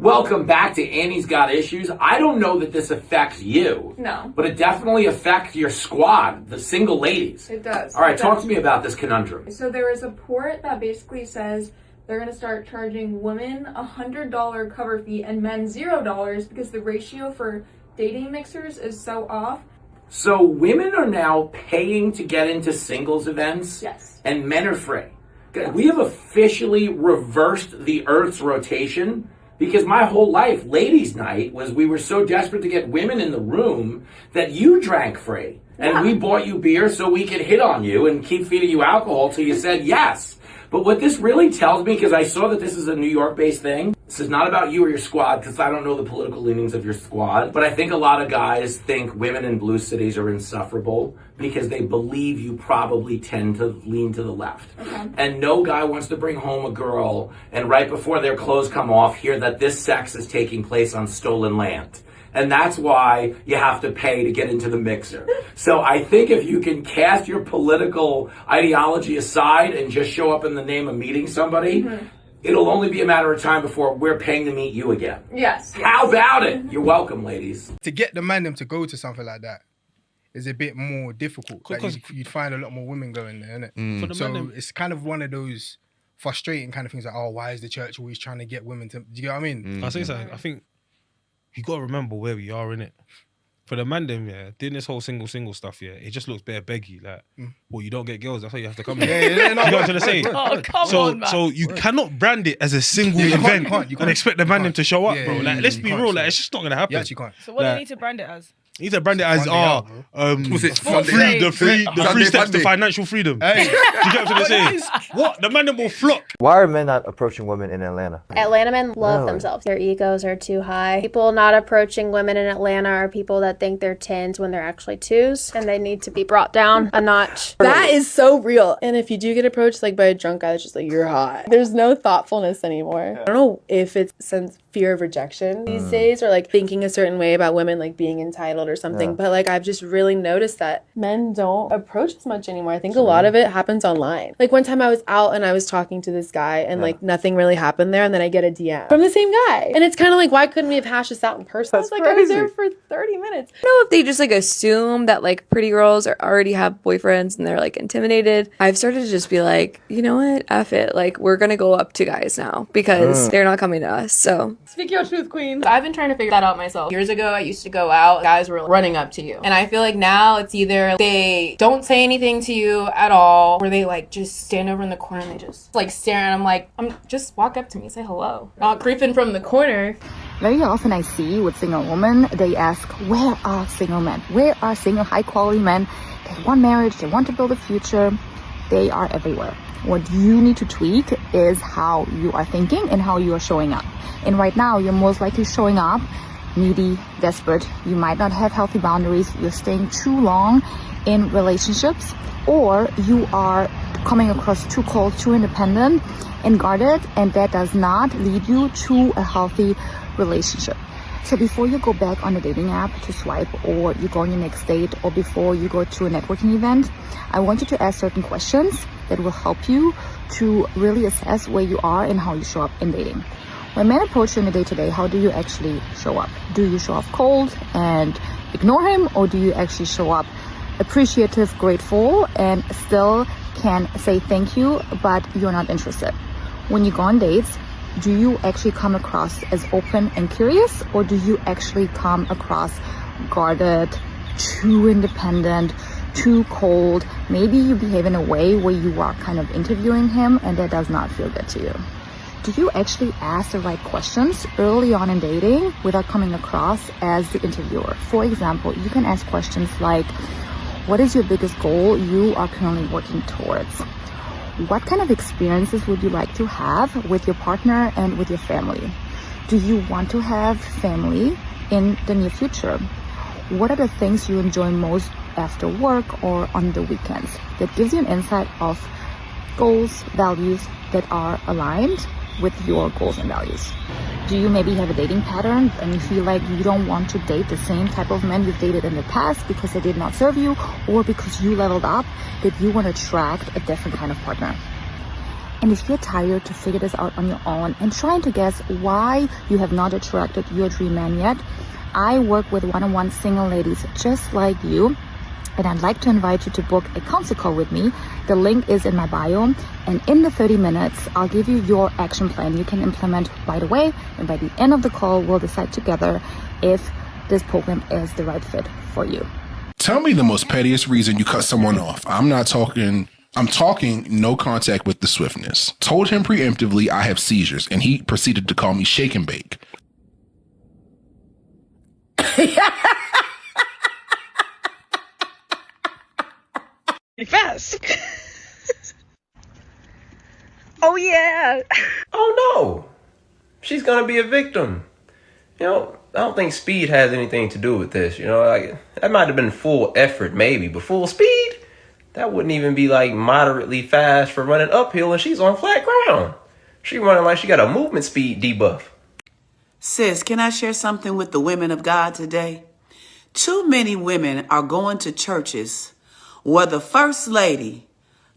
Welcome back to Annie's Got Issues. I don't know that this affects you. No. But it definitely affects your squad, the single ladies. It does. All right, talk to me about this conundrum. So there is a report that basically says they're going to start charging women $100 cover fee and men $0 because the ratio for dating mixers is so off. So women are now paying to get into singles events? Yes. And men are free. We have officially reversed the Earth's rotation. Because my whole life, ladies' night, was we were so desperate to get women in the room that you drank free. And we bought you beer so we could hit on you and keep feeding you alcohol till you said yes. But what this really tells me, because I saw that this is a New York-based thing, this is not about you or your squad, because I don't know the political leanings of your squad, but I think a lot of guys think women in blue cities are insufferable because they believe you probably tend to lean to the left. Okay. And no guy wants to bring home a girl and right before their clothes come off hear that this sex is taking place on stolen land. And that's why you have to pay to get into the mixer. So I think if you can cast your political ideology aside and just show up in the name of meeting somebody, it'll only be a matter of time before we're paying to meet you again. Yes. How about it? You're welcome, ladies. To get the man them to go to something like that is a bit more difficult. Like you'd find a lot more women going there, innit? So it's kind of one of those frustrating kind of things like, oh, why is the church always trying to get women to... Do you get what I mean? I say so. I think you got to remember where we are, innit? For the man them, doing this whole single stuff, it just looks bare beggy. Like, well, you don't get girls, that's why you have to come here. You know what I'm trying to say? Oh, come on, man. So you cannot brand it as a single event and expect the man them to show up, bro. Like, let's be real, like, it's just not going to happen. You actually can't. So what do you need to brand it as? You need to brand it as the three steps to financial freedom. Hey. Do you get what I'm trying to say? What? The man them will flock. Why are men not approaching women in Atlanta? Atlanta men love themselves. Their egos are too high. People not approaching women in Atlanta are people that think they're 10s when they're actually 2s, and they need to be brought down a notch. That is so real. And if you do get approached like by a drunk guy that's just like, you're hot, there's no thoughtfulness anymore. I don't know if it's since fear of rejection these days or like thinking a certain way about women like being entitled or something, but like I've just really noticed that men don't approach as much anymore. I think a lot of it happens online. Like one time I was out and I was talking to this guy and like nothing really happened there, and then I get a DM from the same guy, and it's kind of like, why couldn't we have hashed this out in person? I was like, I was there for 30 minutes. I don't know if they just like assume that like pretty girls already have boyfriends and they're like intimidated. I've started to just be like, you know what, F it, like we're gonna go up to guys now because they're not coming to us. So speak your truth, queen. I've been trying to figure that out myself. Years ago, I used to go out, guys were running up to you. And I feel like now it's either they don't say anything to you at all, or they like just stand over in the corner and they just like stare, and I'm like, just walk up to me, say hello. Not creeping from the corner. Very often I see with single women, they ask, where are single men? Where are single high quality men? They want marriage, they want to build a future. They are everywhere. What you need to tweak is how you are thinking and how you are showing up. And right now, you're most likely showing up needy, desperate. You might not have healthy boundaries. You're staying too long in relationships, or you are coming across too cold, too independent and guarded, and that does not lead you to a healthy relationship. So before you go back on a dating app to swipe, or you go on your next date, or before you go to a networking event, I want you to ask certain questions that will help you to really assess where you are and how you show up in dating. When men approach you in the day-to-day, how do you actually show up? Do you show up cold and ignore him, or do you actually show up appreciative, grateful, and still can say thank you, but you're not interested? When you go on dates, do you actually come across as open and curious, or do you actually come across guarded, too independent, too cold? Maybe you behave in a way where you are kind of interviewing him, and that does not feel good to you. Do you actually ask the right questions early on in dating without coming across as the interviewer? For example, you can ask questions like, what is your biggest goal you are currently working towards? What kind of experiences would you like to have with your partner and with your family? Do you want to have family in the near future? What are the things you enjoy most after work or on the weekends? That gives you an insight of goals, values that are aligned with your goals and values. Do you maybe have a dating pattern and you feel like you don't want to date the same type of men you've dated in the past because they did not serve you, or because you leveled up, that you want to attract a different kind of partner? And if you're tired to figure this out on your own and trying to guess why you have not attracted your dream man yet, I work with one-on-one single ladies just like you. And I'd like to invite you to book a consult call with me. The link is in my bio. And in the 30 minutes, I'll give you your action plan you can implement right away. And by the end of the call, we'll decide together if this program is the right fit for you. Tell me the most pettiest reason you cut someone off. I'm talking no contact with the swiftness. Told him preemptively I have seizures, and he proceeded to call me shake and bake. Fast. Oh yeah. Oh no. She's gonna be a victim. You know, I don't think speed has anything to do with this. You know, like that might have been full effort maybe, but full speed? That wouldn't even be like moderately fast for running uphill and she's on flat ground. She running like she got a movement speed debuff. Sis, can I share something with the women of God today? Too many women are going to churches where the first lady,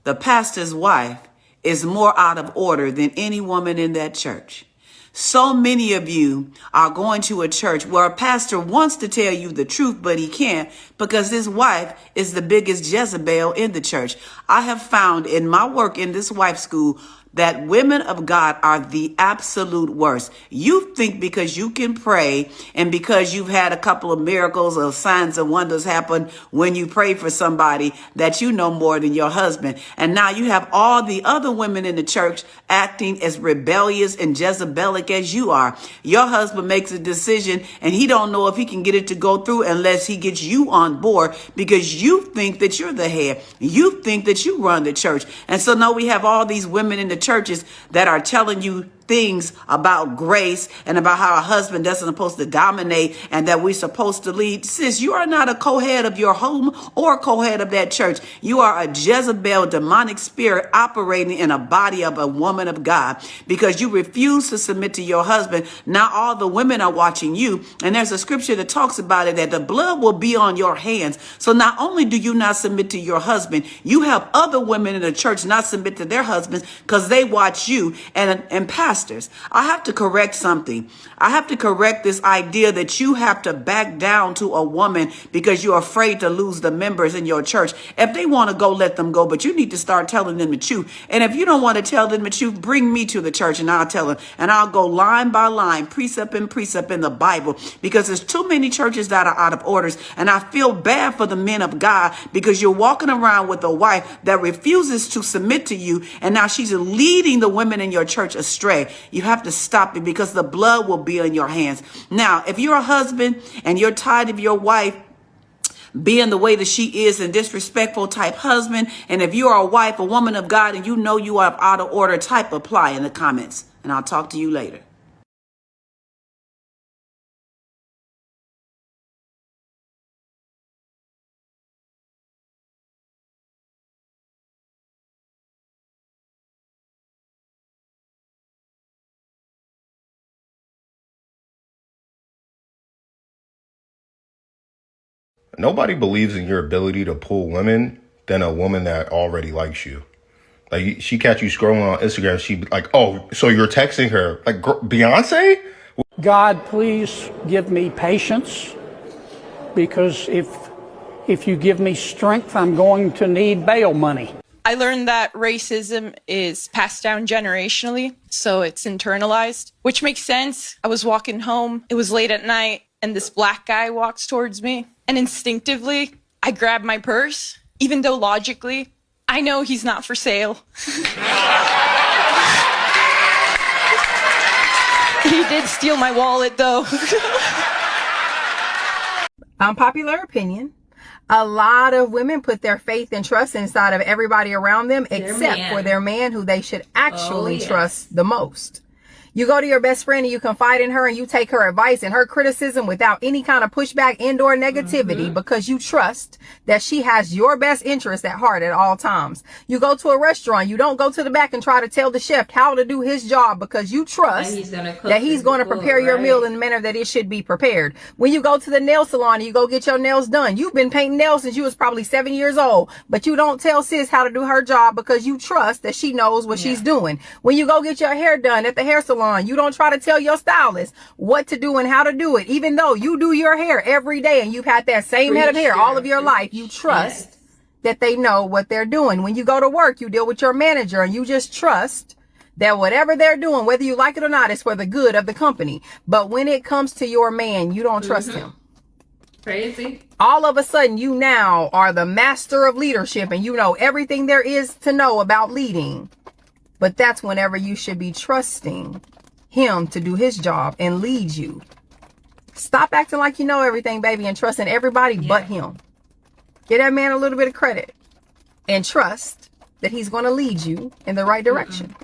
the pastor's wife, is more out of order than any woman in that church. So many of you are going to a church where a pastor wants to tell you the truth, but he can't because his wife is the biggest Jezebel in the church. I have found in my work in this wife school that women of God are the absolute worst. You think because you can pray and because you've had a couple of miracles or signs and wonders happen when you pray for somebody that you know more than your husband. And now you have all the other women in the church acting as rebellious and Jezebelic as you are. Your husband makes a decision and he don't know if he can get it to go through unless he gets you on board because you think that you're the head. You think that you run the church. And so now we have all these women in the churches that are telling you things about grace and about how a husband doesn't supposed to dominate and that we're supposed to lead. Sis, you are not a co-head of your home or a co-head of that church. You are a Jezebel demonic spirit operating in a body of a woman of God because you refuse to submit to your husband. Now all the women are watching you, and there's a scripture that talks about it, that the blood will be on your hands. So not only do you not submit to your husband, you have other women in the church not submit to their husbands because they watch you. And pastors, I have to correct something. I have to correct this idea that you have to back down to a woman because you're afraid to lose the members in your church. If they want to go, let them go, but you need to start telling them the truth. And if you don't want to tell them the truth, bring me to the church and I'll tell them. And I'll go line by line, precept and precept in the Bible, because there's too many churches that are out of orders. And I feel bad for the men of God because you're walking around with a wife that refuses to submit to you. And now she's leading the women in your church astray. You have to stop it because the blood will be on your hands. Now, if you're a husband and you're tired of your wife being the way that she is, a disrespectful type husband, and if you are a wife, a woman of God, and you know you are out of order, type apply in the comments, and I'll talk to you later. Nobody believes in your ability to pull women than a woman that already likes you. Like, she catch you scrolling on Instagram, she be like, oh, so you're texting her. Like, Beyonce? God, please give me patience, because if you give me strength, I'm going to need bail money. I learned that racism is passed down generationally, so it's internalized, which makes sense. I was walking home, it was late at night, and this black guy walks towards me. And instinctively, I grab my purse, even though logically, I know he's not for sale. He did steal my wallet, though. Unpopular opinion. A lot of women put their faith and trust inside of everybody around them except for their man, who they should actually trust the most. You go to your best friend and you confide in her and you take her advice and her criticism without any kind of pushback and or negativity because you trust that she has your best interest at heart at all times. You go to a restaurant, you don't go to the back and try to tell the chef how to do his job because you trust that he's going to prepare your meal in the manner that it should be prepared. When you go to the nail salon and you go get your nails done, you've been painting nails since you was probably 7 years old, but you don't tell sis how to do her job because you trust that she knows what she's doing. When you go get your hair done at the hair salon, you don't try to tell your stylist what to do and how to do it, even though you do your hair every day and you've had that same head of hair all of your life. You trust that they know what they're doing. When you go to work, you deal with your manager and you just trust that whatever they're doing, whether you like it or not, is for the good of the company. But when it comes to your man, you don't trust him. Crazy. All of a sudden, you now are the master of leadership and you know everything there is to know about leading. But that's whenever you should be trusting him to do his job and lead you. Stop acting like you know everything, baby, and trusting everybody but him. Give that man a little bit of credit and trust that he's going to lead you in the right direction.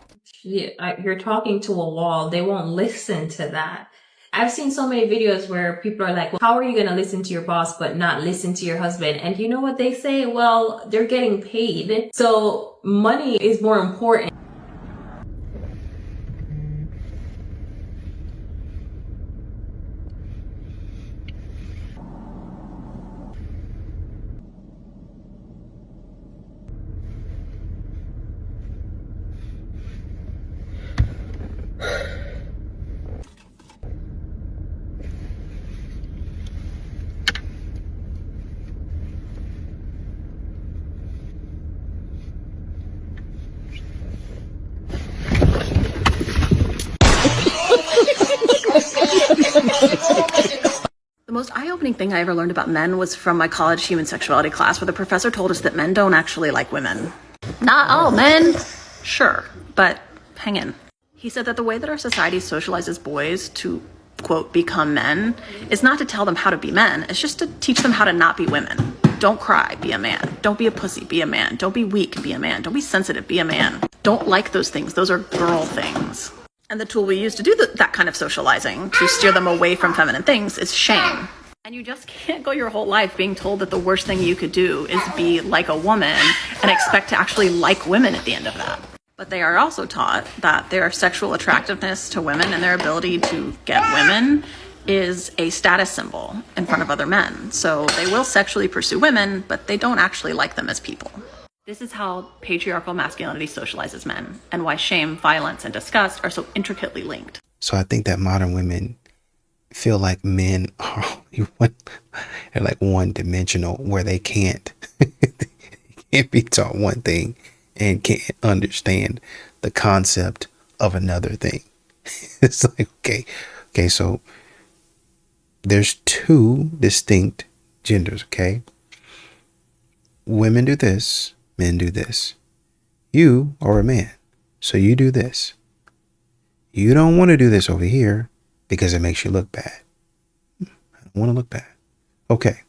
You're talking to a wall. They won't listen to that. I've seen so many videos where people are like, well, how are you going to listen to your boss but not listen to your husband? And you know what they say? Well, they're getting paid. So money is more important. The most eye-opening thing I ever learned about men was from my college human sexuality class, where the professor told us that men don't actually like women. Not all men. Sure, but hang in. He said that the way that our society socializes boys to, quote, become men is not to tell them how to be men. It's just to teach them how to not be women. Don't cry, be a man. Don't be a pussy, be a man. Don't be weak, be a man. Don't be sensitive, be a man. Don't like those things. Those are girl things. And the tool we use to do that kind of socializing, to steer them away from feminine things, is shame. And you just can't go your whole life being told that the worst thing you could do is be like a woman and expect to actually like women at the end of that. But they are also taught that their sexual attractiveness to women and their ability to get women is a status symbol in front of other men. So they will sexually pursue women, but they don't actually like them as people. This is how patriarchal masculinity socializes men, and why shame, violence, and disgust are so intricately linked. So I think that modern women feel like men are they're like one-dimensional, where they can't be taught one thing and can't understand the concept of another thing. It's like, okay, so there's two distinct genders, okay? Women do this, men do this. You are a man, so you do this. You don't want to do this over here because it makes you look bad. I don't want to look bad. Okay,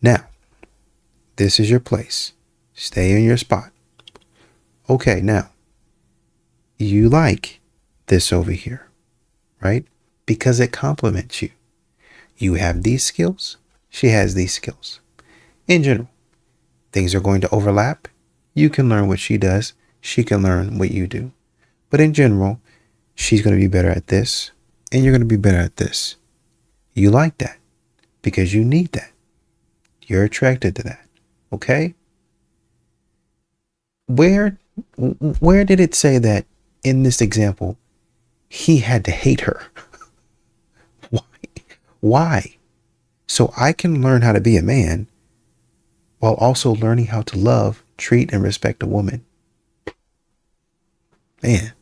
now, this is your place. Stay in your spot. Okay, now, you like this over here, right? Because it complements you. You have these skills. She has these skills. In general, things are going to overlap. You can learn what she does. She can learn what you do. But in general, she's going to be better at this, and you're going to be better at this. You like that because you need that. You're attracted to that. Okay? Where did it say that in this example, he had to hate her? Why? So I can learn how to be a man while also learning how to love, treat, and respect a woman. Man,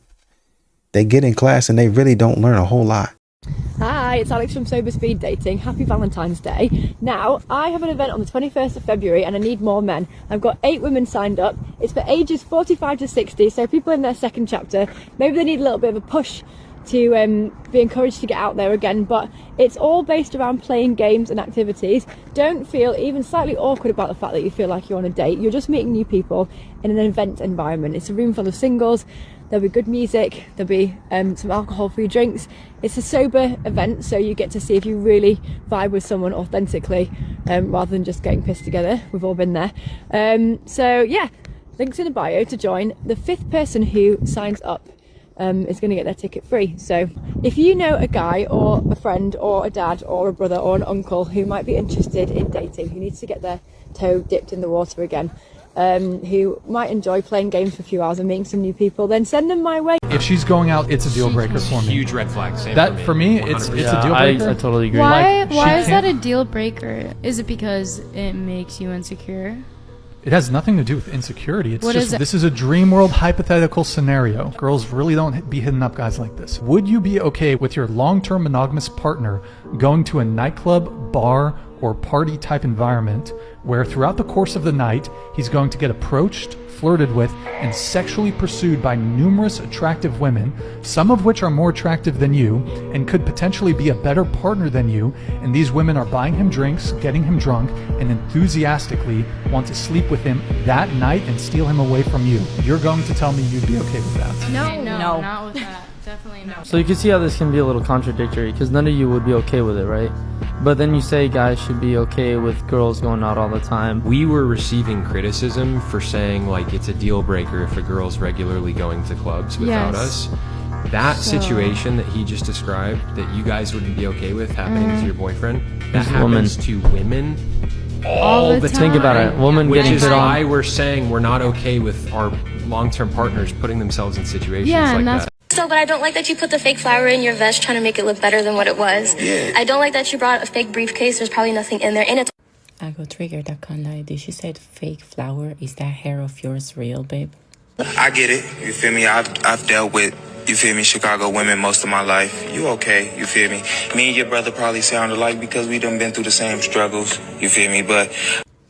they get in class and they really don't learn a whole lot. Hi, it's Alex from Sober Speed Dating. Happy Valentine's Day. Now, I have an event on the 21st of February and I need more men. I've got 8 women signed up. It's for ages 45 to 60, so people in their second chapter, maybe they need a little bit of a push to be encouraged to get out there again, but it's all based around playing games and activities. Don't feel even slightly awkward about the fact that you feel like you're on a date. You're just meeting new people in an event environment. It's a room full of singles. There'll be good music, there'll be some alcohol-free drinks. It's a sober event, so you get to see if you really vibe with someone authentically, rather than just getting pissed together. We've all been there. So yeah, links in the bio to join. The 5th person who signs up is going to get their ticket free. So if you know a guy or a friend or a dad or a brother or an uncle who might be interested in dating, who needs to get their toe dipped in the water again, who might enjoy playing games for a few hours and meeting some new people, then send them my way. If she's going out, it's a deal breaker for me. Huge red flag. Same that for me, it's a deal breaker. I totally agree. Why Why is that a deal breaker? Is it because it makes you insecure? It has nothing to do with insecurity. It's What just is it? this is a dream world hypothetical scenario. Girls really don't be hitting up guys like this. Would you be okay with your long-term monogamous partner going to a nightclub, bar, or party type environment where throughout the course of the night he's going to get approached, flirted with, and sexually pursued by numerous attractive women, some of which are more attractive than you and could potentially be a better partner than you, and these women are buying him drinks, getting him drunk, and enthusiastically want to sleep with him that night and steal him away from you? You're going to tell me you'd be okay with that? No, not with that. Definitely no. So you can see how this can be a little contradictory, because none of you would be okay with it, right? But then you say guys should be okay with girls going out all the time. We were receiving criticism for saying like it's a deal breaker if a girl's regularly going to clubs without us. That situation that he just described, that you guys wouldn't be okay with happening to your boyfriend, that happens to women all the time. Think about it. Women Which getting is hit on. why we're saying we're not okay with our long-term partners putting themselves in situations like that. So, but I don't like that you put the fake flower in your vest trying to make it look better than what it was. Yeah. I don't like that you brought a fake briefcase. There's probably nothing in there. And it's I got triggered. That kind of idea. She said fake flower. Is that hair of yours real, babe? I get it. You feel me? I've dealt with, you feel me, Chicago women most of my life. You okay? You feel me? Me and your brother probably sound alike because we done been through the same struggles. You feel me? But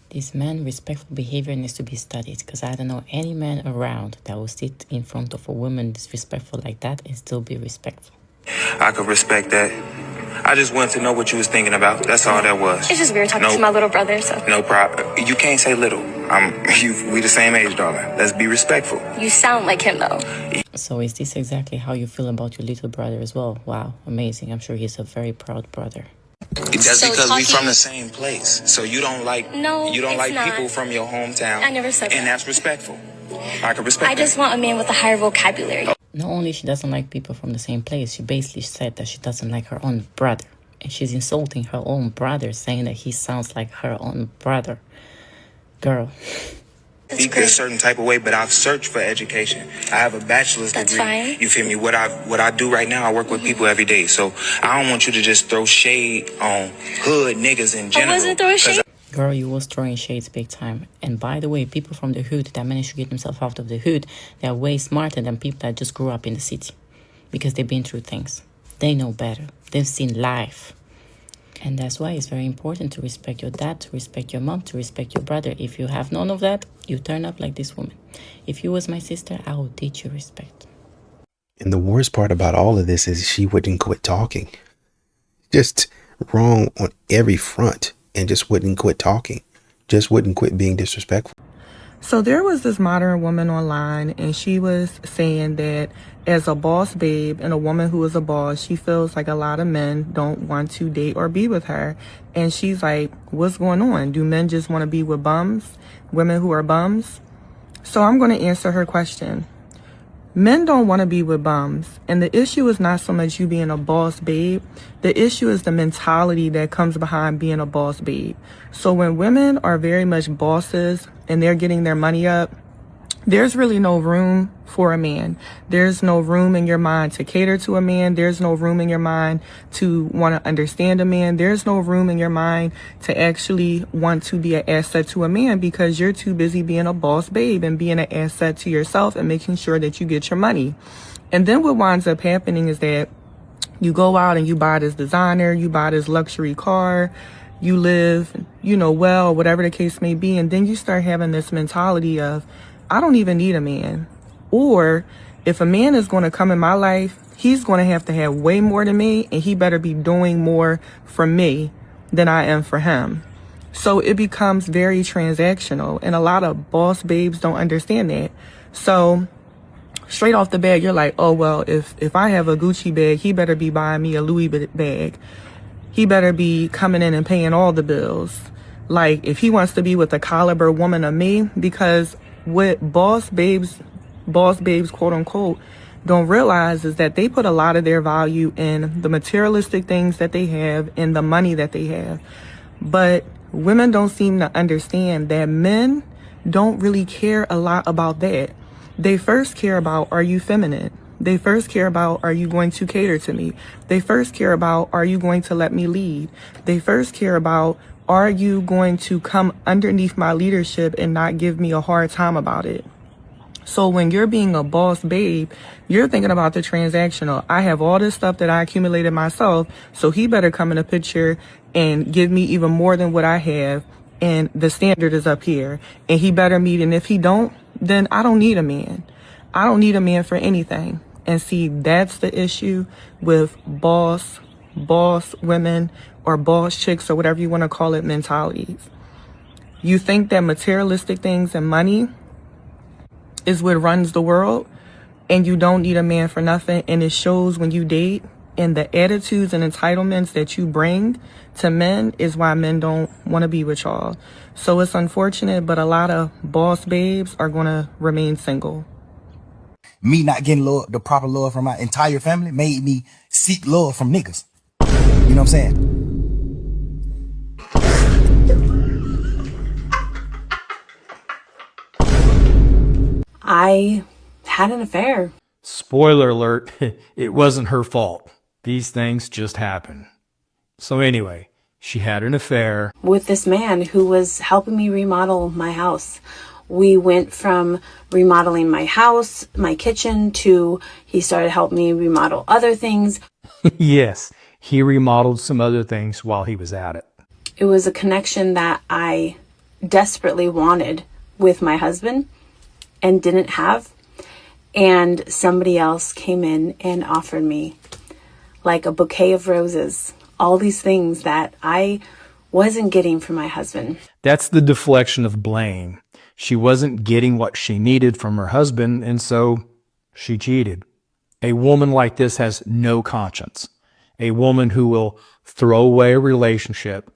this man, respectful behavior needs to be studied, because I don't know any man around that will sit in front of a woman disrespectful like that and still be respectful. I could respect that. I just wanted to know what you was thinking about. That's all that was. just weird talking to my little brother. So No problem. You can't say little. We the same age, darling. Let's be respectful. you sound like him though. So is this exactly how you feel about your little brother as well? Wow, amazing. I'm sure he's a very proud brother. That's So because we talking- from the same place. So you don't like No, you don't it's like not. people from your hometown. I never said and that. that's respectful. I can respect I just want a man with a higher vocabulary. Not only she doesn't like people from the same place, she basically said that she doesn't like her own brother. And she's insulting her own brother, saying that he sounds like her own brother. Girl. Speak a certain type of way, but I've searched for education. I have a bachelor's degree. fine. You feel me? What I do right now, I work with people every day. So I don't want you to just throw shade on hood niggas in general. wasn't throwing 'cause shade. Girl, you was throwing shades big time. And by the way, people from the hood that managed to get themselves out of the hood, they're way smarter than people that just grew up in the city. Because they've been through things. They know better. They've seen life. And that's why it's very important to respect your dad, to respect your mom, to respect your brother. If you have none of that, you turn up like this woman. If you was my sister, I would teach you respect. And the worst part about all of this is she wouldn't quit talking. Just wrong on every front, and just wouldn't quit talking. Just wouldn't quit being disrespectful. So there was this modern woman online, and she was saying that as a boss babe and a woman who is a boss, she feels like a lot of men don't want to date or be with her. And she's like, what's going on? Do men just want to be with bums? Women who are bums? So I'm going to answer her question. Men don't want to be with bums. And the issue is not so much you being a boss babe. The issue is the mentality that comes behind being a boss babe. So when women are very much bosses and they're getting their money up, there's really no room for a man. There's no room in your mind to cater to a man. There's no room in your mind to want to understand a man. There's no room in your mind to actually want to be an asset to a man, because you're too busy being a boss babe and being an asset to yourself and making sure that you get your money. And then what winds up happening is that you go out and you buy this designer, you buy this luxury car, you live, well, whatever the case may be. And then you start having this mentality of, I don't even need a man. Or if a man is going to come in my life, he's going to have way more than me, and he better be doing more for me than I am for him. So it becomes very transactional, and a lot of boss babes don't understand that. So straight off the bat, you're like, oh, well, if I have a Gucci bag, he better be buying me a Louis bag. He better be coming in and paying all the bills. Like, if he wants to be with the caliber woman of me, because what boss babes, quote unquote, don't realize is that they put a lot of their value in the materialistic things that they have and the money that they have. But women don't seem to understand that men don't really care a lot about that. They first care about, are you feminine? They first care about, are you going to cater to me? They first care about, are you going to let me lead? They first care about, are you going to come underneath my leadership and not give me a hard time about it? So when you're being a boss babe, you're thinking about the transactional. I have all this stuff that I accumulated myself, so he better come in a picture and give me even more than what I have, and the standard is up here, and he better meet, and if he don't, then I don't need a man. I don't need a man for anything. And see, that's the issue with boss women or boss chicks or whatever you want to call it mentalities. You think that materialistic things and money is what runs the world, and you don't need a man for nothing, and it shows when you date, and the attitudes and entitlements that you bring to men is why men don't want to be with y'all. So it's unfortunate, but a lot of boss babes are going to remain single. Me not getting love, the proper love from my entire family made me seek love from niggas. You know what I'm saying? I had an affair. Spoiler alert, it wasn't her fault. These things just happen. So anyway, she had an affair With this man who was helping me remodel my house. We went from remodeling my house, my kitchen, to he started helping me remodel other things. Yes, he remodeled some other things while he was at it. It was a connection that I desperately wanted with my husband and didn't have. And somebody else came in and offered me like a bouquet of roses, all these things that I wasn't getting from my husband. That's the deflection of blame. She wasn't getting what she needed from her husband, and so she cheated. A woman like this has no conscience. A woman who will throw away a relationship,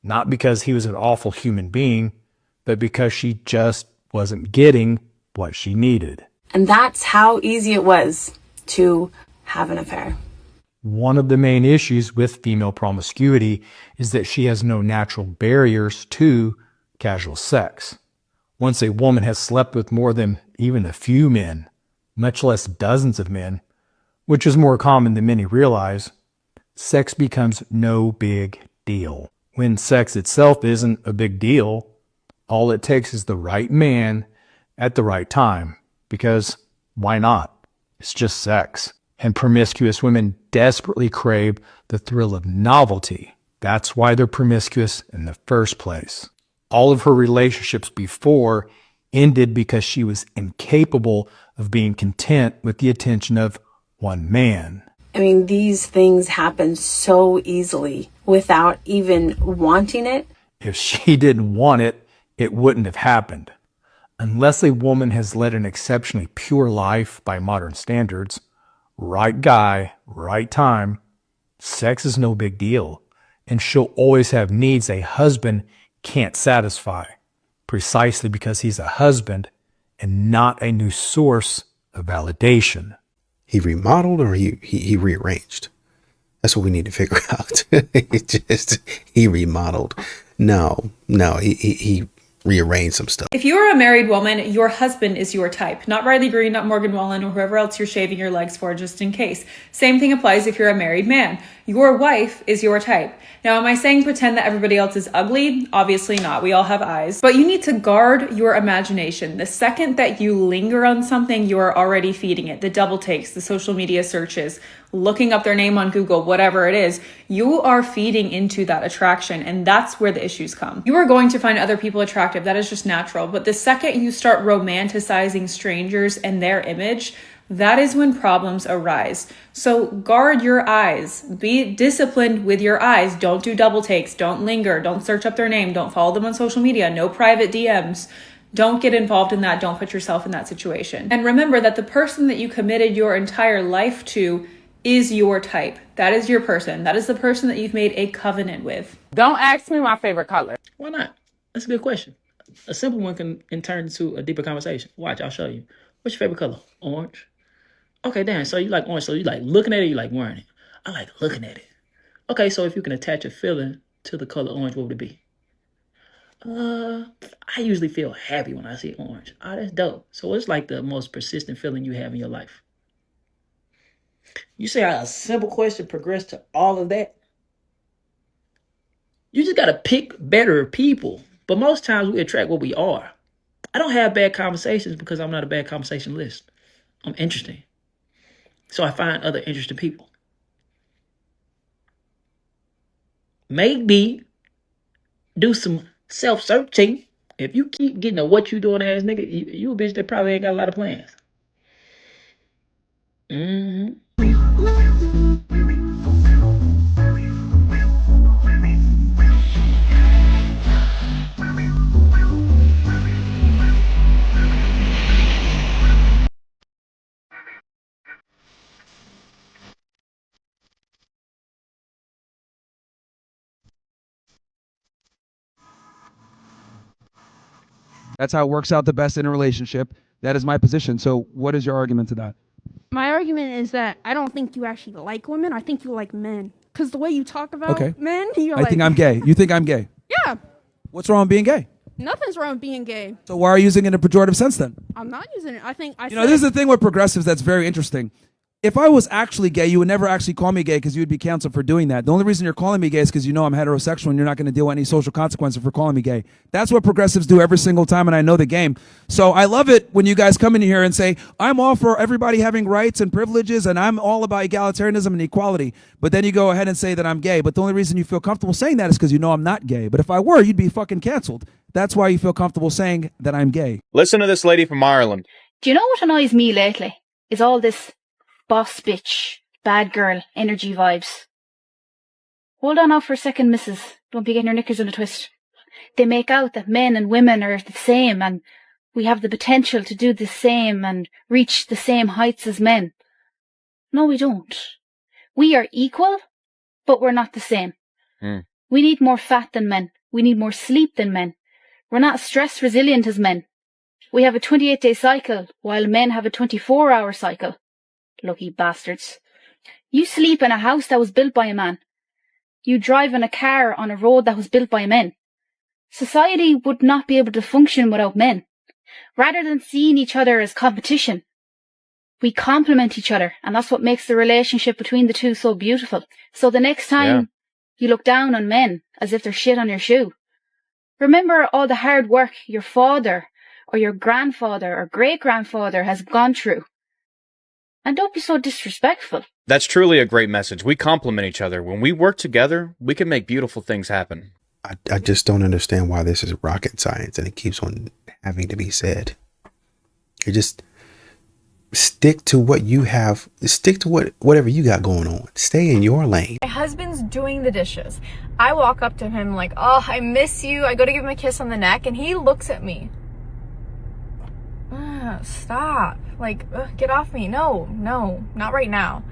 not because he was an awful human being, but because she just wasn't getting what she needed. And that's how easy it was to have an affair. One of the main issues with female promiscuity is that she has no natural barriers to casual sex. Once a woman has slept with more than even a few men, much less dozens of men, which is more common than many realize, sex becomes no big deal. When sex itself isn't a big deal, all it takes is the right man at the right time. Because why not? It's just sex. And promiscuous women desperately crave the thrill of novelty. That's why they're promiscuous in the first place. All of her relationships before ended because she was incapable of being content with the attention of one man. I mean, these things happen so easily without even wanting it. If she didn't want it, it wouldn't have happened. Unless a woman has led an exceptionally pure life by modern standards, right guy, right time, sex is no big deal, and she'll always have needs a husband can't satisfy, precisely because he's a husband and not a new source of validation. He remodeled or he rearranged? That's what we need to figure out. He remodeled. No, he rearrange some stuff. If you are a married woman, your husband is your type. Not Riley Green, not Morgan Wallen, or whoever else you're shaving your legs for just in case. Same thing applies if you're a married man. Your wife is your type. Now, am I saying pretend that everybody else is ugly? Obviously not. We all have eyes. But you need to guard your imagination. The second that you linger on something, you are already feeding it. The double takes, the social media searches, looking up their name on Google, whatever it is, you are feeding into that attraction, and that's where the issues come. You are going to find other people attractive. That is just natural. But the second you start romanticizing strangers and their image, that is when problems arise. So guard your eyes. Be disciplined with your eyes. Don't do double takes. Don't linger. Don't search up their name. Don't follow them on social media. No private DMs. Don't get involved in that. Don't put yourself in that situation. And remember that the person that you committed your entire life to is your type. That is your person. That is the person that you've made a covenant with. Don't ask me my favorite color. Why not? That's a good question. A simple one can turn into a deeper conversation. Watch, I'll show you. What's your favorite color? Orange. Okay, damn. So you like orange. So you like looking at it, you like wearing it. I like looking at it. Okay, so if you can attach a feeling to the color orange, what would it be? I usually feel happy when I see orange. Oh, that's dope. So what's like the most persistent feeling you have in your life? You say a simple question progressed to all of that? You just got to pick better people. But most times we attract what we are. I don't have bad conversations because I'm not a bad conversationalist. I'm interesting. So I find other interesting people. Maybe do some self-searching. If you keep getting a what you doing ass nigga, you a bitch that probably ain't got a lot of plans. That's how it works out the best in a relationship. That is my position. So what is your argument to that? My argument is that I don't think you actually like women. I think you like men. Because the way you talk about men, you're I think I'm gay. You think I'm gay? Yeah. What's wrong with being gay? Nothing's wrong with being gay. So why are you using it in a pejorative sense then? I'm not using it. I think I You know, this is the thing with progressives that's very interesting. If I was actually gay, you would never actually call me gay because you would be canceled for doing that. The only reason you're calling me gay is because you know I'm heterosexual and you're not going to deal with any social consequences for calling me gay. That's what progressives do every single time, and I know the game. So I love it when you guys come in here and say, I'm all for everybody having rights and privileges, and I'm all about egalitarianism and equality. But then you go ahead and say that I'm gay. But the only reason you feel comfortable saying that is because you know I'm not gay. But if I were, you'd be fucking canceled. That's why you feel comfortable saying that I'm gay. Listen to this lady from Ireland. Do you know what annoys me lately? Is all this boss bitch, bad girl, energy vibes. Hold on now for a second, missus. Don't be getting your knickers in a twist. They make out that men and women are the same and we have the potential to do the same and reach the same heights as men. No, we don't. We are equal, but we're not the same. We need more fat than men. We need more sleep than men. We're not stress resilient as men. We have a 28-day cycle, while men have a 24-hour cycle. Lucky bastards. You sleep in a house that was built by a man. You drive in a car on a road that was built by men. Society would not be able to function without men. Rather than seeing each other as competition, we complement each other, and that's what makes the relationship between the two so beautiful. So the next time you look down on men as if they're shit on your shoe, remember all the hard work your father or your grandfather or great-grandfather has gone through. And don't be so disrespectful. That's truly a great message. We complement each other. When we work together, we can make beautiful things happen. I just don't understand why this is rocket science and it keeps on having to be said. You just stick to what you have. Stick to whatever you got going on. Stay in your lane. My husband's doing the dishes. I walk up to him like, oh, I miss you. I go to give him a kiss on the neck and he looks at me. Stop. Like, get off me. No, not right now.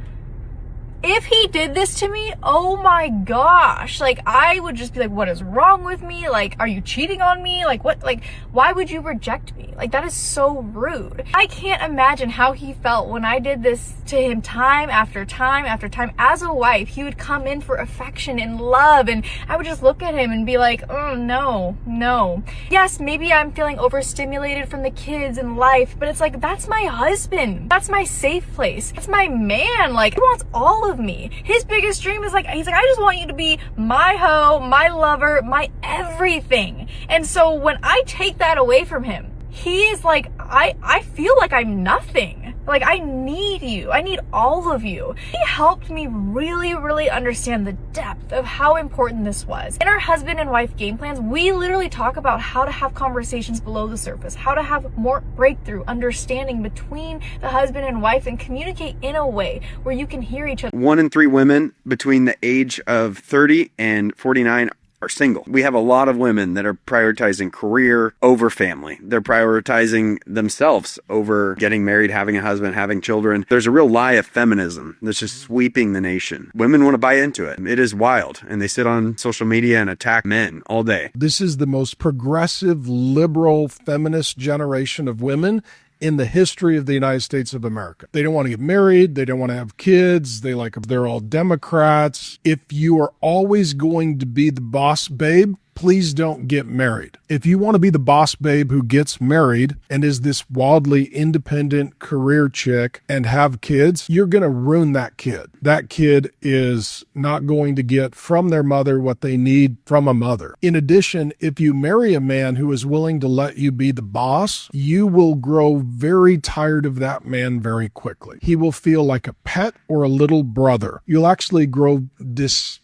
If he did this to me, oh my gosh, like I would just be like, what is wrong with me? Like, are you cheating on me? Like, what, like, why would you reject me? Like, that is so rude. I can't imagine how he felt when I did this to him time after time after time. As a wife, he would come in for affection and love, and I would just look at him and be like, oh, no. Yes, maybe I'm feeling overstimulated from the kids and life, but it's like, that's my husband. That's my safe place. That's my man. Like, he wants all of me. His biggest dream is like, he's like, I just want you to be my hoe, my lover, my everything. And so when I take that away from him, he is like, I feel like I'm nothing. Like, I need you. I need all of you. He helped me really, really understand the depth of how important this was. In our husband and wife game plans, we literally talk about how to have conversations below the surface, how to have more breakthrough understanding between the husband and wife and communicate in a way where you can hear each other. 1 in 3 women between the age of 30 and 49 are single. We have a lot of women that are prioritizing career over family. They're prioritizing themselves over getting married, having a husband, having children. There's a real lie of feminism that's just sweeping the nation. Women want to buy into it. It is wild. And they sit on social media and attack men all day. This is the most progressive, liberal, feminist generation of women in the history of the United States of America. They don't want to get married. They don't want to have kids. They're all Democrats. If you are always going to be the boss babe, please don't get married. If you want to be the boss babe who gets married and is this wildly independent career chick and have kids, you're going to ruin that kid. That kid is not going to get from their mother what they need from a mother. In addition, if you marry a man who is willing to let you be the boss, you will grow very tired of that man very quickly. He will feel like a pet or a little brother. You'll actually grow disdain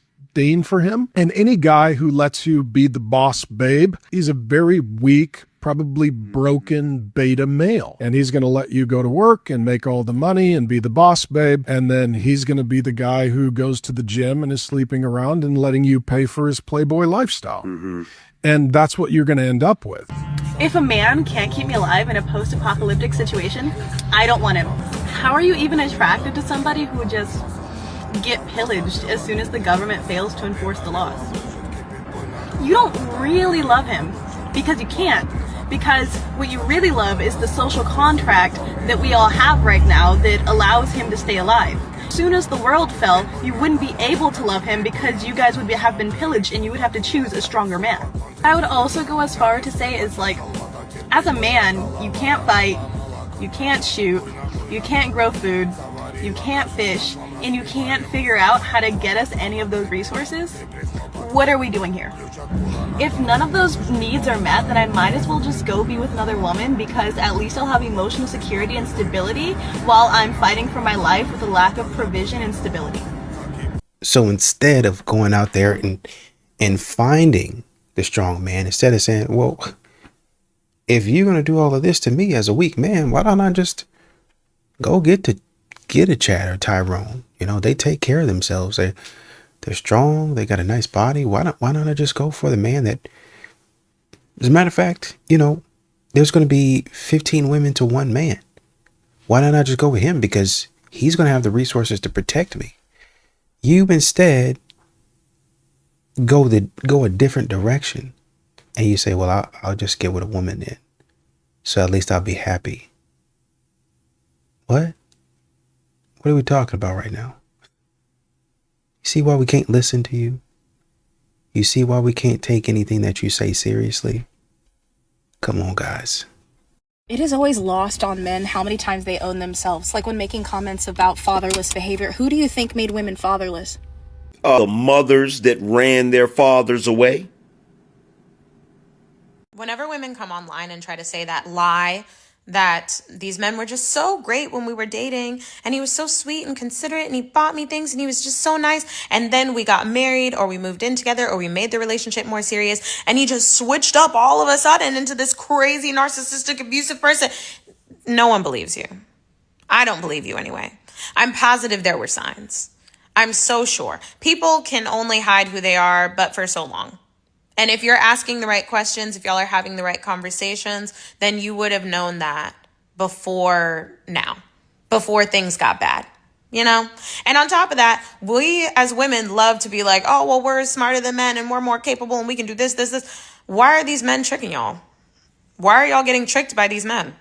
for him. And any guy who lets you be the boss babe, he's a very weak, probably broken beta male. And he's going to let you go to work and make all the money and be the boss babe. And then he's going to be the guy who goes to the gym and is sleeping around and letting you pay for his Playboy lifestyle. And that's what you're going to end up with. If a man can't keep me alive in a post-apocalyptic situation, I don't want him. How are you even attracted to somebody who just get pillaged as soon as the government fails to enforce the laws? You don't really love him because you can't. Because what you really love is the social contract that we all have right now that allows him to stay alive. As soon as the world fell, you wouldn't be able to love him because you guys would have been pillaged and you would have to choose a stronger man. I would also go as far to say is as a man, you can't fight, you can't shoot, you can't grow food, you can't fish, and you can't figure out how to get us any of those resources. What are we doing here? If none of those needs are met, then I might as well just go be with another woman because at least I'll have emotional security and stability while I'm fighting for my life with a lack of provision and stability. So instead of going out there and finding the strong man, instead of saying, well, if you're going to do all of this to me as a weak man, why don't I just go get a Chad or Tyrone? You know, they take care of themselves. They're strong. They got a nice body. Why don't I just go for the man that, as a matter of fact, you know, there's going to be 15 women to one man. Why don't I just go with him? Because he's going to have the resources to protect me. You instead go a different direction. And you say, well, I'll just get with a woman then. So at least I'll be happy. What? What are we talking about right now? You see why we can't listen to you? You see why we can't take anything that you say seriously? Come on, guys. It is always lost on men how many times they own themselves. Like when making comments about fatherless behavior. Who do you think made women fatherless? The mothers that ran their fathers away. Whenever women come online and try to say that lie, that these men were just so great when we were dating and he was so sweet and considerate and he bought me things and he was just so nice, and then we got married or we moved in together or we made the relationship more serious and he just switched up all of a sudden into this crazy narcissistic abusive person, no one believes you. I don't believe you anyway. I'm positive there were signs. I'm so sure. People can only hide who they are but for so long. And if you're asking the right questions, if y'all are having the right conversations, then you would have known that before now, before things got bad, you know? And on top of that, we as women love to be like, oh, well, we're smarter than men and we're more capable and we can do this. Why are these men tricking y'all? Why are y'all getting tricked by these men?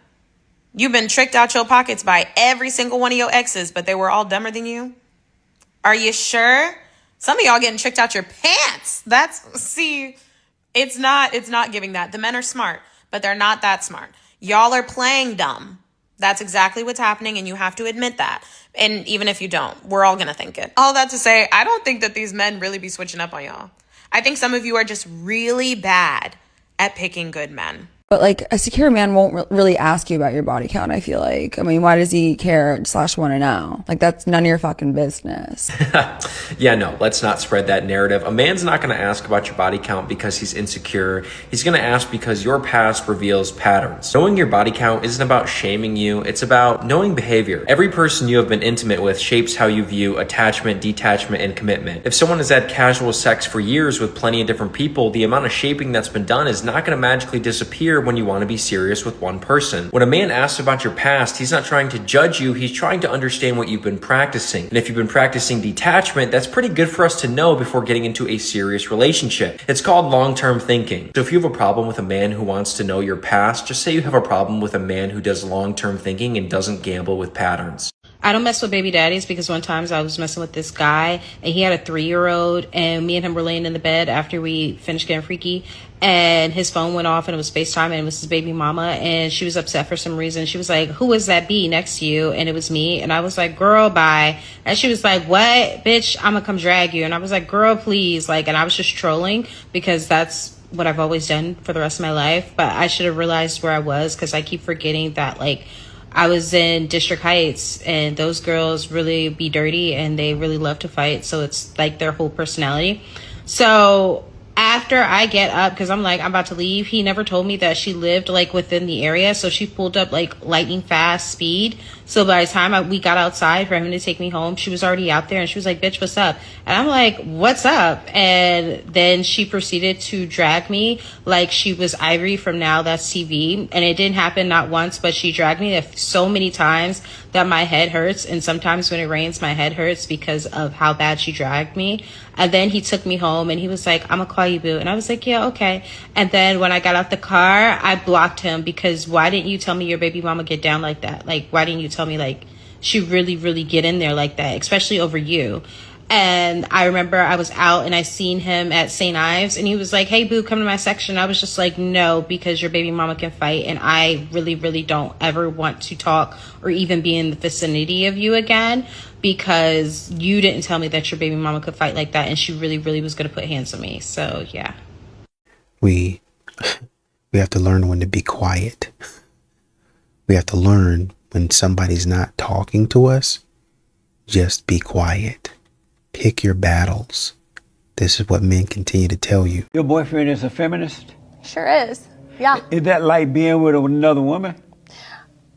You've been tricked out your pockets by every single one of your exes, but they were all dumber than you. Are you sure? Some of y'all getting tricked out your pants. It's not giving that. The men are smart, but they're not that smart. Y'all are playing dumb. That's exactly what's happening, and you have to admit that. And even if you don't, we're all going to think it. All that to say, I don't think that these men really be switching up on y'all. I think some of you are just really bad at picking good men. But like a secure man won't really ask you about your body count, I feel like. I mean, why does he care / want to know? Like, that's none of your fucking business. Yeah, no, let's not spread that narrative. A man's not going to ask about your body count because he's insecure. He's going to ask because your past reveals patterns. Knowing your body count isn't about shaming you. It's about knowing behavior. Every person you have been intimate with shapes how you view attachment, detachment, and commitment. If someone has had casual sex for years with plenty of different people, the amount of shaping that's been done is not going to magically disappear when you want to be serious with one person. When a man asks about your past, he's not trying to judge you, he's trying to understand what you've been practicing. And if you've been practicing detachment, that's pretty good for us to know before getting into a serious relationship. It's called long-term thinking. So if you have a problem with a man who wants to know your past, just say you have a problem with a man who does long-term thinking and doesn't gamble with patterns. I don't mess with baby daddies because one time I was messing with this guy and he had a 3-year-old and me and him were laying in the bed after we finished getting freaky and his phone went off and it was FaceTime and it was his baby mama and she was upset for some reason. She was like, who is that bee next to you? And it was me. And I was like, girl, bye. And she was like, what? Bitch, I'm gonna come drag you. And I was like, girl, please. Like, and I was just trolling because that's what I've always done for the rest of my life. But I should have realized where I was because I keep forgetting that, like, I was in District Heights and those girls really be dirty and they really love to fight. So it's like their whole personality. So after I get up, because I'm like, I'm about to leave, he never told me that she lived like within the area. So she pulled up like lightning fast speed. So by the time we got outside for him to take me home, she was already out there and she was like, bitch, what's up? And I'm like, what's up? And then she proceeded to drag me like she was Ivory from Now That's TV. And it didn't happen not once, but she dragged me so many times that my head hurts. And sometimes when it rains, my head hurts because of how bad she dragged me. And then he took me home and he was like, I'm gonna call you boo. And I was like, yeah, okay. And then when I got out the car, I blocked him because why didn't you tell me your baby mama get down like that? Like, why didn't you tell me like she really get in there like that, especially over you? And I remember I was out and I seen him at St. Ives and he was like, hey boo, come to my section. I was just like, no, because your baby mama can fight and I really don't ever want to talk or even be in the vicinity of you again because you didn't tell me that your baby mama could fight like that and she really was going to put hands on me. So yeah. We have to learn when to be quiet. We have to learn when somebody's not talking to us, just be quiet. Pick your battles. This is what men continue to tell you. Your boyfriend is a feminist? Sure is. Yeah. Is that like being with another woman?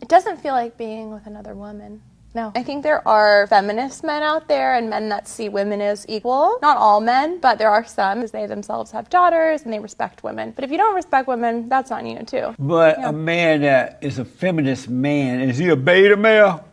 It doesn't feel like being with another woman. No. I think there are feminist men out there and men that see women as equal. Not all men, but there are some, because they themselves have daughters and they respect women. But if you don't respect women, that's on you too. But a man that is a feminist man, is he a beta male?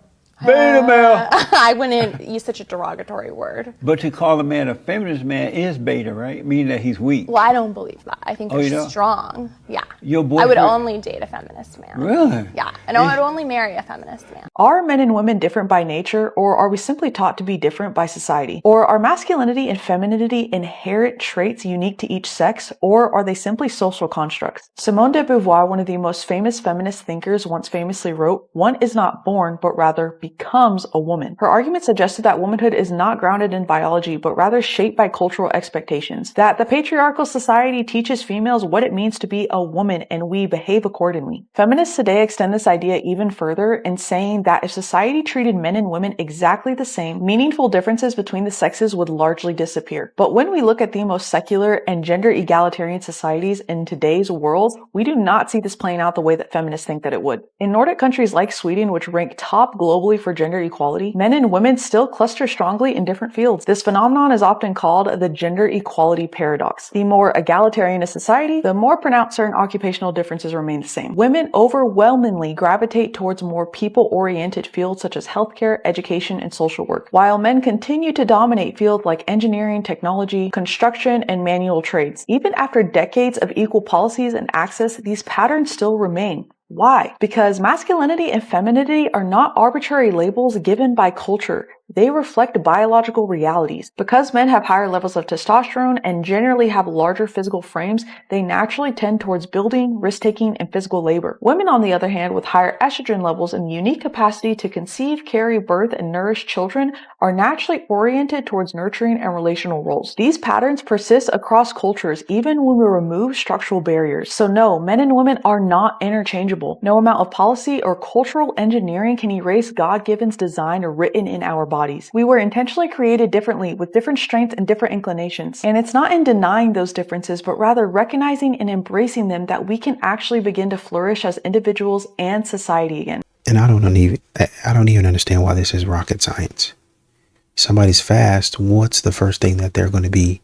Beta male. I wouldn't use such a derogatory word. But to call a man a feminist man is beta, right? Meaning that he's weak. Well, I don't believe that. I think they're strong. Yeah. Your boyfriend? I would only date a feminist man. Really? Yeah. And I would only marry a feminist man. Are men and women different by nature, or are we simply taught to be different by society? Or are masculinity and femininity inherent traits unique to each sex, or are they simply social constructs? Simone de Beauvoir, one of the most famous feminist thinkers, once famously wrote, "One is not born, but rather becomes a woman." Her argument suggested that womanhood is not grounded in biology, but rather shaped by cultural expectations. That the patriarchal society teaches females what it means to be a woman, and we behave accordingly. Feminists today extend this idea even further in saying that if society treated men and women exactly the same, meaningful differences between the sexes would largely disappear. But when we look at the most secular and gender egalitarian societies in today's world, we do not see this playing out the way that feminists think that it would. In Nordic countries like Sweden, which rank top globally for gender equality, men and women still cluster strongly in different fields. This phenomenon is often called the gender equality paradox. The more egalitarian a society, the more pronounced certain occupational differences remain the same. Women overwhelmingly gravitate towards more people-oriented fields such as healthcare, education, and social work, while men continue to dominate fields like engineering, technology, construction, and manual trades. Even after decades of equal policies and access, these patterns still remain. Why? Because masculinity and femininity are not arbitrary labels given by culture. They reflect biological realities. Because men have higher levels of testosterone and generally have larger physical frames, they naturally tend towards building, risk-taking, and physical labor. Women, on the other hand, with higher estrogen levels and the unique capacity to conceive, carry, birth, and nourish children, are naturally oriented towards nurturing and relational roles. These patterns persist across cultures even when we remove structural barriers. So no, men and women are not interchangeable. No amount of policy or cultural engineering can erase God-given's design written in our bodies. We were intentionally created differently with different strengths and different inclinations. And it's not in denying those differences, but rather recognizing and embracing them that we can actually begin to flourish as individuals and society again. And I don't even understand why this is rocket science. Somebody's fast, what's the first thing that they're going to be,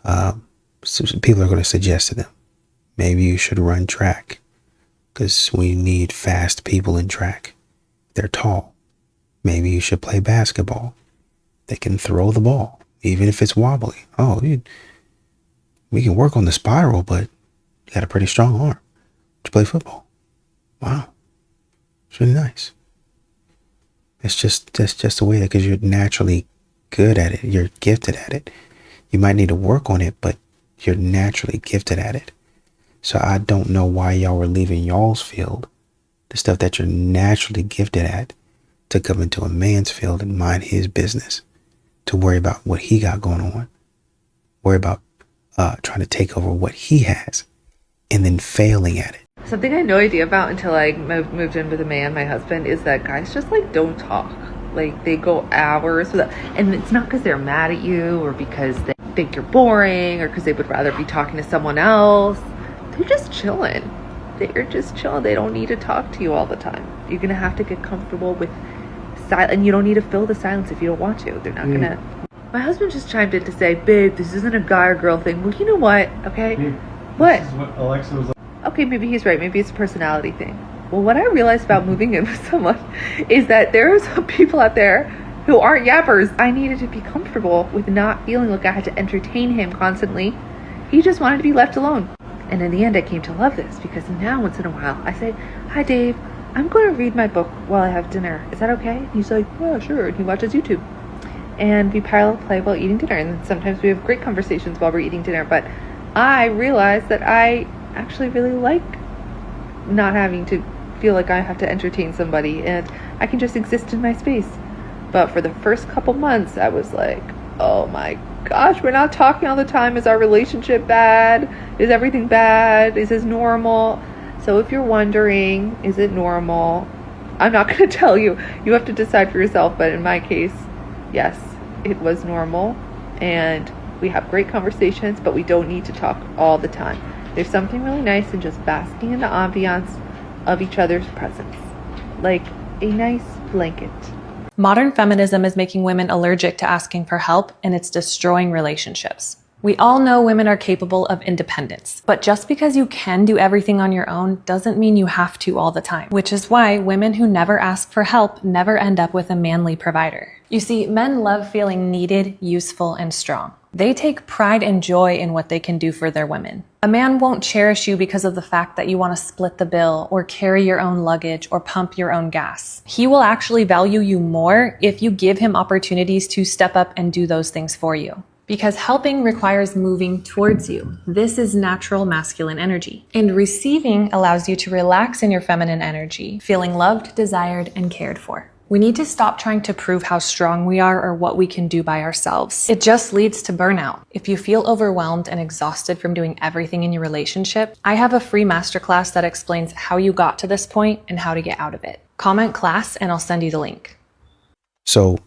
people are going to suggest to them? Maybe you should run track because we need fast people in track. They're tall. Maybe you should play basketball. They can throw the ball, even if it's wobbly. Oh, we can work on the spiral, but you got a pretty strong arm to play football. Wow. It's really nice. That's just a way that because you're naturally good at it. You're gifted at it. You might need to work on it, but you're naturally gifted at it. So I don't know why y'all were leaving y'all's field, the stuff that you're naturally gifted at, to come into a man's field and mind his business, to worry about what he got going on, worry about trying to take over what he has, and then failing at it. Something I had no idea about until I moved in with a man, my husband, is that guys just like don't talk. Like they go hours without, and it's not because they're mad at you or because they think you're boring or because they would rather be talking to someone else. They're just chilling. They're just chilling. They don't need to talk to you all the time. You're going to have to get comfortable with silence, and you don't need to fill the silence if you don't want to. They're not going to. My husband just chimed in to say, babe, this isn't a guy or girl thing. Well, you know what? Okay. What? This is what Alexa was like. Okay, maybe he's right. Maybe it's a personality thing. Well, what I realized about moving in with someone is that there are some people out there who aren't yappers. I needed to be comfortable with not feeling like I had to entertain him constantly. He just wanted to be left alone. And in the end, I came to love this because now once in a while I say, hi, Dave, I'm going to read my book while I have dinner. Is that okay? And he's like, yeah, sure. And he watches YouTube. And we parallel play while eating dinner. And sometimes we have great conversations while we're eating dinner. But I realized that I actually really like not having to feel like I have to entertain somebody. And I can just exist in my space. But for the first couple months, I was like, oh my gosh, we're not talking all the time. Is our relationship bad? Is everything bad? Is this normal? So if you're wondering, is it normal? I'm not going to tell you. You have to decide for yourself. But in my case, yes, it was normal. And we have great conversations, but we don't need to talk all the time. There's something really nice in just basking in the ambiance of each other's presence. Like a nice blanket. Modern feminism is making women allergic to asking for help, and it's destroying relationships. We all know women are capable of independence, but just because you can do everything on your own doesn't mean you have to all the time, which is why women who never ask for help never end up with a manly provider. You see, men love feeling needed, useful, and strong. They take pride and joy in what they can do for their women. A man won't cherish you because of the fact that you want to split the bill or carry your own luggage or pump your own gas. He will actually value you more if you give him opportunities to step up and do those things for you. Because helping requires moving towards you. This is natural masculine energy. And receiving allows you to relax in your feminine energy, feeling loved, desired, and cared for. We need to stop trying to prove how strong we are or what we can do by ourselves. It just leads to burnout. If you feel overwhelmed and exhausted from doing everything in your relationship, I have a free masterclass that explains how you got to this point and how to get out of it. Comment class and I'll send you the link. So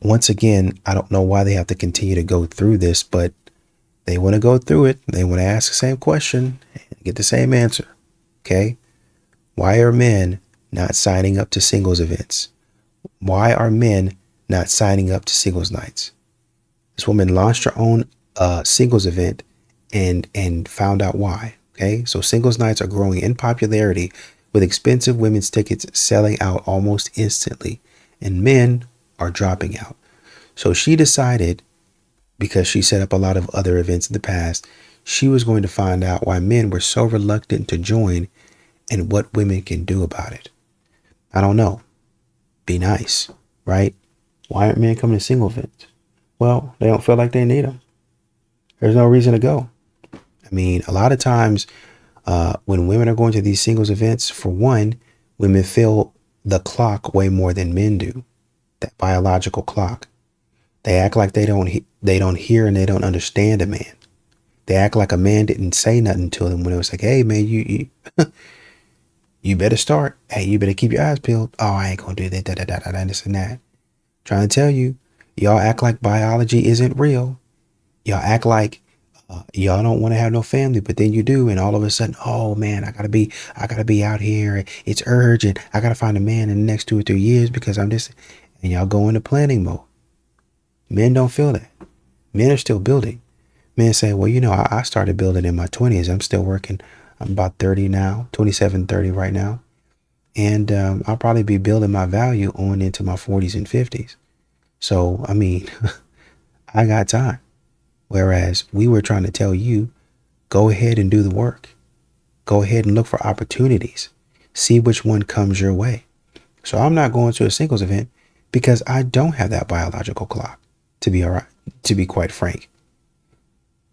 once again, I don't know why they have to continue to go through this, but they want to go through it. They want to ask the same question and get the same answer. Okay. Why are men not signing up to singles events? Why are men not signing up to singles nights? This woman launched her own singles event and found out why. Okay, so singles nights are growing in popularity with expensive women's tickets selling out almost instantly, and men are dropping out. So she decided, because she set up a lot of other events in the past, she was going to find out why men were so reluctant to join and what women can do about it. I don't know. Be nice, right? Why aren't men coming to single events? Well, they don't feel like they need them. There's no reason to go. I mean, a lot of times when women are going to these singles events, for one, women feel the clock way more than men do, that biological clock. They act like they don't hear and they don't understand a man. They act like a man didn't say nothing to them when it was like, hey, man, you you better start. Hey, you better keep your eyes peeled. Oh, I ain't going to do that, this and that. Trying to tell you, y'all act like biology isn't real. Y'all act like y'all don't want to have no family, but then you do, and all of a sudden, oh man, I gotta be out here. It's urgent. I gotta find a man in the next 2 or 3 years because I'm just, and y'all go into planning mode. Men don't feel that. Men are still building. Men say, well, you know, I started building in my 20s. I'm still working. I'm about 30 now, 27, 30 right now. And I'll probably be building my value on into my 40s and 50s. So, I mean, I got time. Whereas we were trying to tell you, go ahead and do the work. Go ahead and look for opportunities. See which one comes your way. So I'm not going to a singles event because I don't have that biological clock, to be quite frank.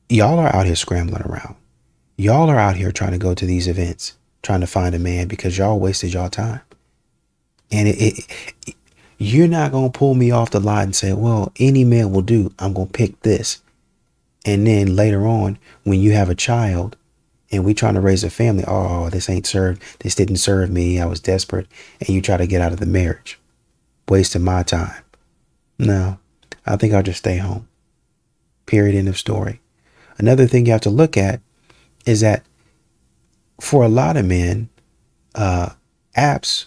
Y'all are out here scrambling around. Y'all are out here trying to go to these events, trying to find a man because y'all wasted y'all time. And you're not going to pull me off the lot and say, well, any man will do. I'm going to pick this. And then later on, when you have a child and we trying to raise a family, oh, this didn't serve me. I was desperate. And you try to get out of the marriage, wasting my time. No, I think I'll just stay home. Period. End of story. Another thing you have to look at is that for a lot of men, apps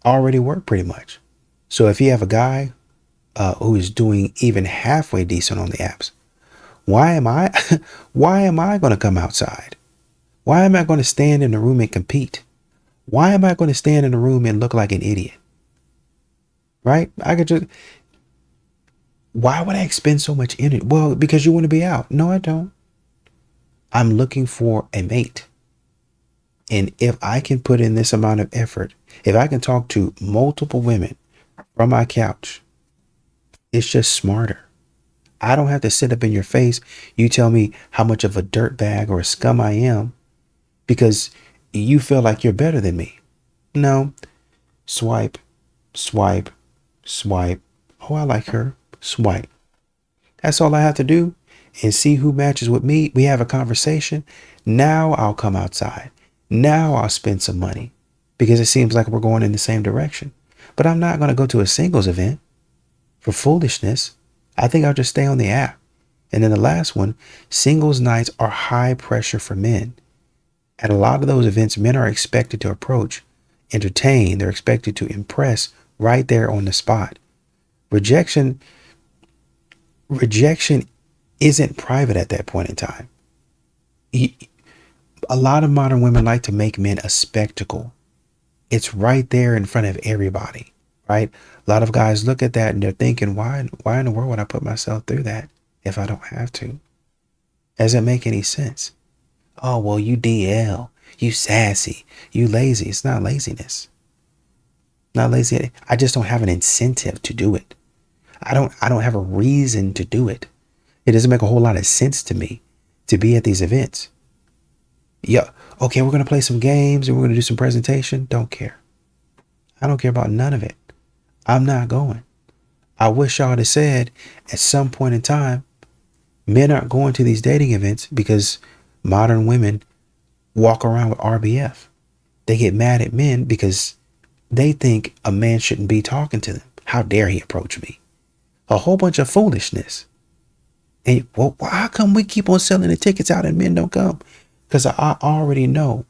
already work pretty much. So if you have a guy who is doing even halfway decent on the apps, why am I going to come outside? Why am I going to stand in the room and compete? Why am I going to stand in the room and look like an idiot? Right? Why would I expend so much energy? Well, because you want to be out. No, I don't. I'm looking for a mate. And if I can put in this amount of effort, if I can talk to multiple women from my couch, it's just smarter. I don't have to sit up in your face. You tell me how much of a dirtbag or a scum I am because you feel like you're better than me. No. Swipe, swipe, swipe. Oh, I like her. Swipe. That's all I have to do. And see who matches with me. We have a conversation. Now I'll come outside. Now I'll spend some money because it seems like we're going in the same direction. But I'm not going to go to a singles event for foolishness. I think I'll just stay on the app. And then the last one, singles nights are high pressure for men. At a lot of those events, men are expected to approach, entertain. They're expected to impress right there on the spot. Rejection isn't private at that point in time. A lot of modern women like to make men a spectacle. It's right there in front of everybody, right? A lot of guys look at that and they're thinking, why in the world would I put myself through that if I don't have to? Doesn't make any sense. Oh, well, you DL, you sassy, you lazy. It's not laziness. Not lazy. I just don't have an incentive to do it. I don't have a reason to do it. It doesn't make a whole lot of sense to me to be at these events. Yeah, okay, we're going to play some games and we're going to do some presentation. Don't care. I don't care about none of it. I'm not going. I wish y'all had said at some point in time, men aren't going to these dating events because modern women walk around with RBF. They get mad at men because they think a man shouldn't be talking to them. How dare he approach me? A whole bunch of foolishness. And well, how come we keep on selling the tickets out and men don't come? Because I already know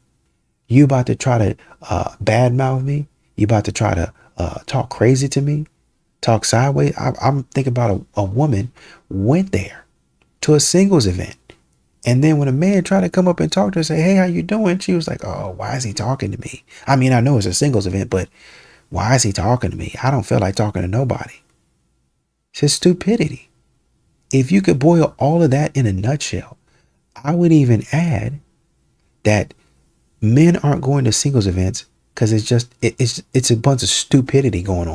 you about to try to badmouth me. You about to try to talk crazy to me, talk sideways. I'm thinking about a woman went there to a singles event. And then when a man tried to come up and talk to her and say, hey, how you doing? She was like, oh, why is he talking to me? I mean, I know it's a singles event, but why is he talking to me? I don't feel like talking to nobody. It's just stupidity. If you could boil all of that in a nutshell, I would even add that men aren't going to singles events because it's a bunch of stupidity going on.